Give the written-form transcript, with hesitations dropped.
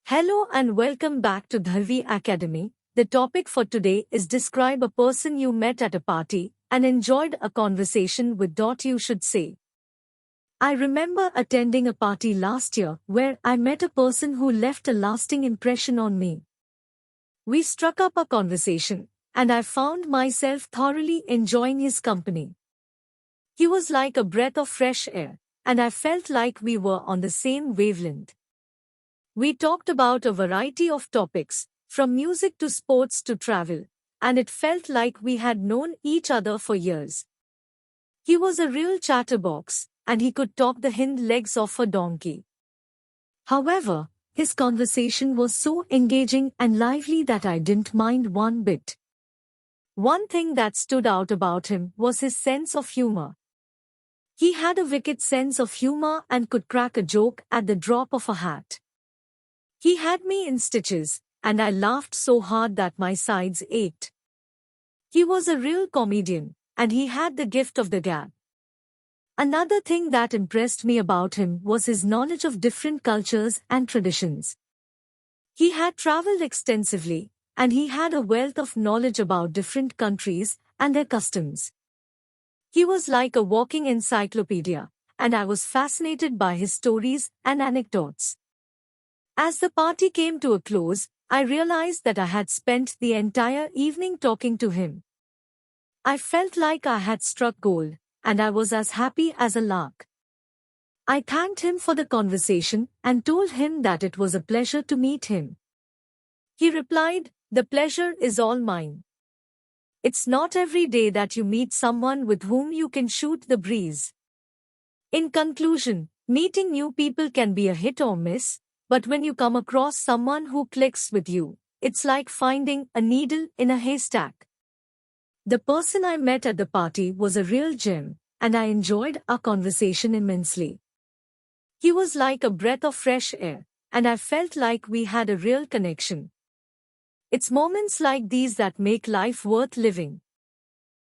Hello and welcome back to Dharvi Academy. The topic for today is describe a person you met at a party and enjoyed a conversation with. You should say. I remember attending a party last year where I met a person who left a lasting impression on me. We struck up a conversation, and I found myself thoroughly enjoying his company. He was like a breath of fresh air, and I felt like we were on the same wavelength. We talked about a variety of topics, from music to sports to travel, and it felt like we had known each other for years. He was a real chatterbox, and he could talk the hind legs off a donkey. However, his conversation was so engaging and lively that I didn't mind one bit. One thing that stood out about him was his sense of humor. He had a wicked sense of humor and could crack a joke at the drop of a hat. He had me in stitches, and I laughed so hard that my sides ached. He was a real comedian, and he had the gift of the gab. Another thing that impressed me about him was his knowledge of different cultures and traditions. He had traveled extensively, and he had a wealth of knowledge about different countries and their customs. He was like a walking encyclopedia, and I was fascinated by his stories and anecdotes. As the party came to a close, I realized that I had spent the entire evening talking to him. I felt like I had struck gold, and I was as happy as a lark. I thanked him for the conversation and told him that it was a pleasure to meet him. He replied, "The pleasure is all mine." It's not every day that you meet someone with whom you can shoot the breeze. In conclusion, meeting new people can be a hit or miss, but when you come across someone who clicks with you, it's like finding a needle in a haystack. The person I met at the party was a real gem, and I enjoyed our conversation immensely. He was like a breath of fresh air, and I felt like we had a real connection. It's moments like these that make life worth living.